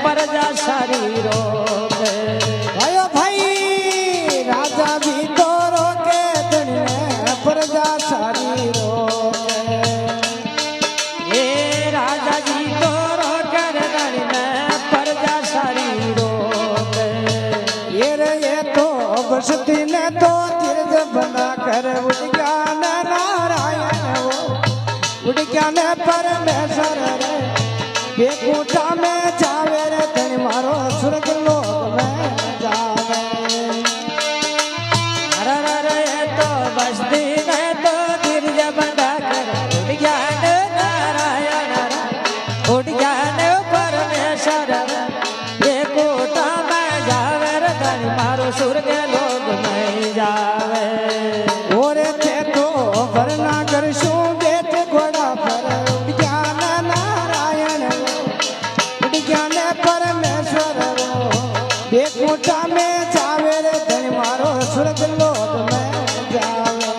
प्रजा सारी रोके भयो भाई राजा भी तो रोके धनी प्रजा सारी रोके ये राजा जी तो रोके धनी प्रजा सारी रोके ये तो बसती ने तो तीर्थ बना कर उद्यान नारायण वो उद्यान परमेश्वर रे बेकूटा में जावे रे धनी मारो स्वर्ग लोक में जावे अरे तो बसती ने तो गिरज बंधा कर उद्यान नारायण उद्यान परमेश्वर बेकूटा में जावे रे धनी मारो स्वर्ग लोक में जावे और थे तो वरना करशु बेट घोड़ा पर उद्यान नारायण उद्यान परमेश्वर बेकूटा में जावे रे धन मारो स्वर्ग लोक में जावे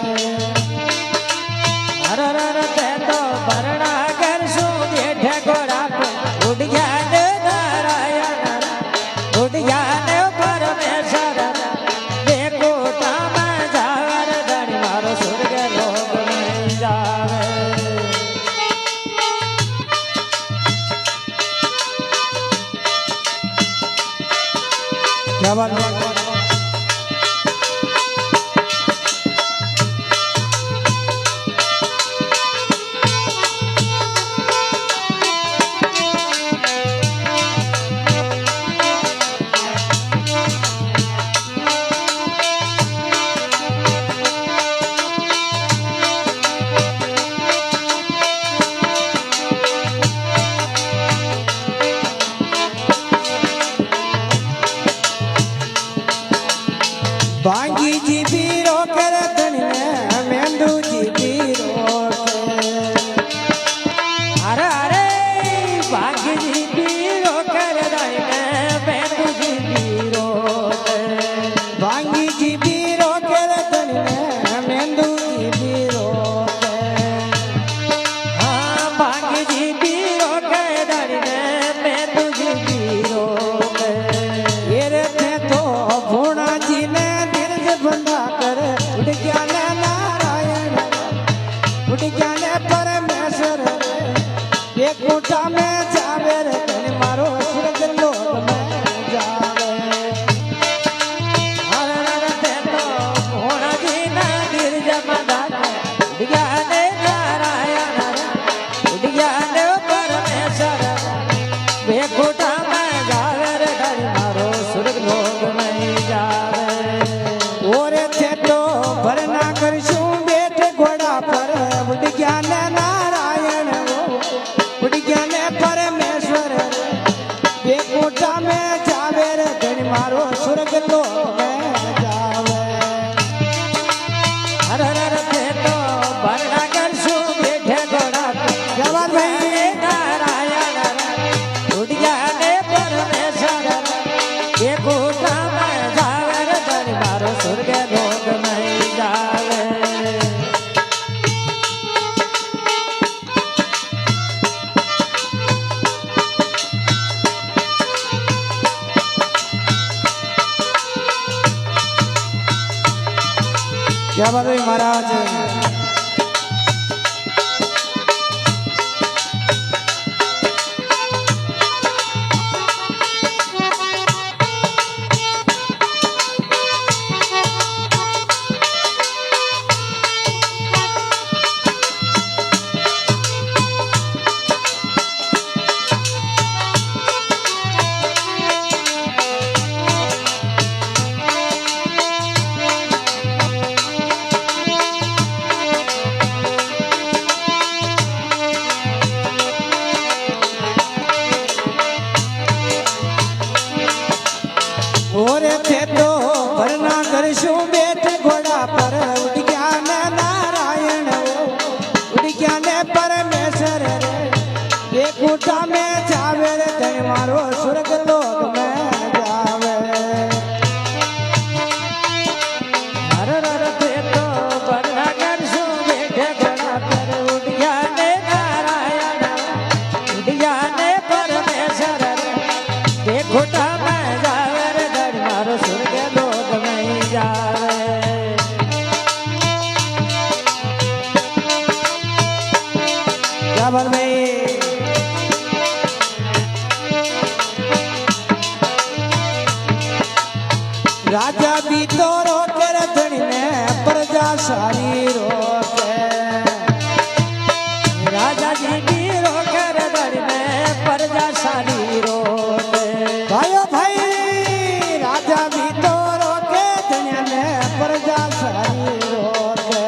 अरे ते तो वरना करशु बेट घोड़ा पर उद्यान नारायण उद्यान परमेश्वर बेकूटा में जावे रे धनी मारो स्वर्ग लोक में जावे क्या बात है भांगी जी भी रोके रे धनी मेंदू जी भी रोके अरे भाग्य जी पीरो कर बैठू जी पीरो भांगी जी भी रोके रे धनी मेंदू जी भी रोके हाँ भाग्य जी पीरो कर बैठू जी पीरो ये रे थे तो भोणा जी ने दीर्घ बंधा कर उद्यान नारायण उद्यान परमेश्वर बेकूटा में जावे रे धनी मारो स्वर्ग लोक में जावे अरे ते तो भोणा जी ना गिरज बंधा उद्यान नारायण उद्यान परमेश्वर बेकूटा में जावे रे धनी मारो स्वर्ग लोक में जावे और थे तो भरना करशु बेट घोड़ा पर उद्यान नारायण उद्यान परमेश्वर बेकूटा में जावे रे धनी मारो स्वर्ग लोक में जावे अरे ते तो भरना करशु बेठे घोड़ा क्या बात भाई नारायण उद्यान परमेश्वर बेकूटा में जावे रे धनी मारो स्वर्ग लोक में जावे क्या बात भाई महाराज और थे तो भरना करशु बेट घोड़ा पर उद्यान नारायण उद्यान परमेश्वर बेकूटा में जावे रे धनी मारो स्वर्ग लोक में जावे अरे ते तो भरना करशु बेठे घोड़ा पर उद्यान नारायण उद्यान परमेश्वर સારી રોકે રાજાજી બીરો કર દળને પ્રજા સારી રોકે ભાઈઓ ભાઈ રાજા બી તો રોકે ધન્યને પ્રજા સારી રોકે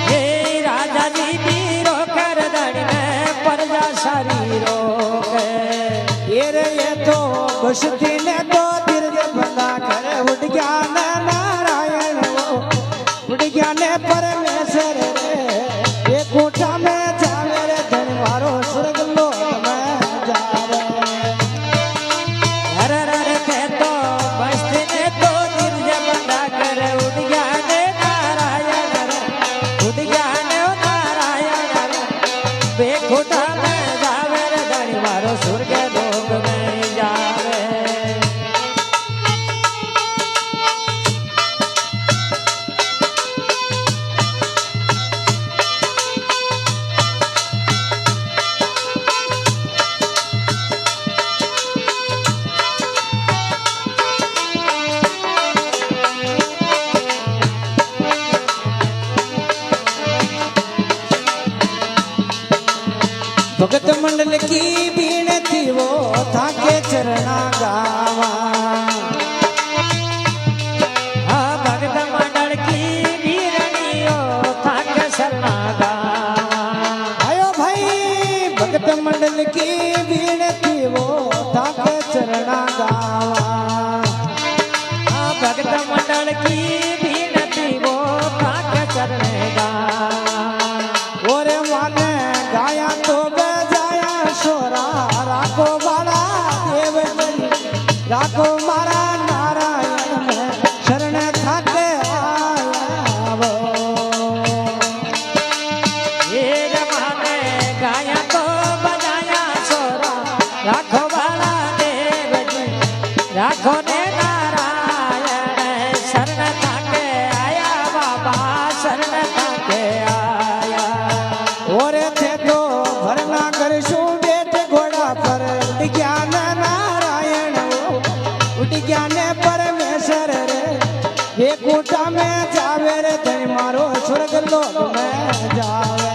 હે રાજાજી બીરો કર દળને પ્રજા સારી રોકે એ રે એ તો બસતી ને તો ધીરજ બંધા કરે ઉડ ગયા ને નારાયણ ઉડ ગયા ને પરમેશ્વર રે એ કોઠા में जावे रे धन मारो स्वर्ग लोक में जावे હર હર કહેતો બસતી ને તો દિલજ બંધા કર ઉડ ગયા ને નારાયણ રે ઉડ ગયા ને નારાયણ રે બે ખોટા મેં જાવે રે ધણી મારો સ્વર્ગ લોક મેં જાવે भगत मंडल की बीण थी वो थाके चरना गावा આ ભગત મંડળ કી વીરણીઓ થાક શરણા ગાવા आयो भाई भगत मंडल की बीण थी वो थाके चरना गावा આ ભગત મંડળ કી વિનતી વો થાક ચરણે ગાવા ओरे माने गाया तो बजाया सोरा राखो बाला देव राखो मारा नारायण में शरण थाके आया એ રમાને ગાયા તો બજાયા સોરા રાખો વાળા દેવજી રાખો ને નારાયણ શરણ થાકે આયા બાબા શરણ થાકે આયા ओरे थे तो भरना करशुं बेट घोड़ा पर उड़ गया न नारायण उड़ गया ने परमेश्वर रे ये कोटा में जावे रे धन मारो स्वर्ग लोक में जावे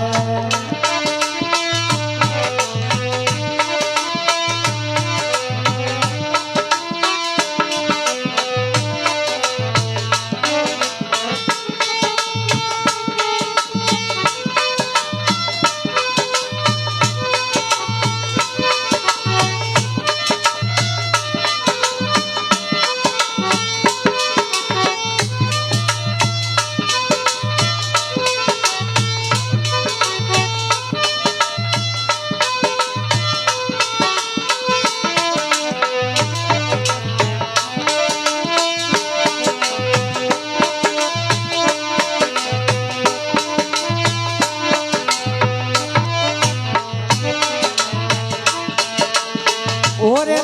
ઓરે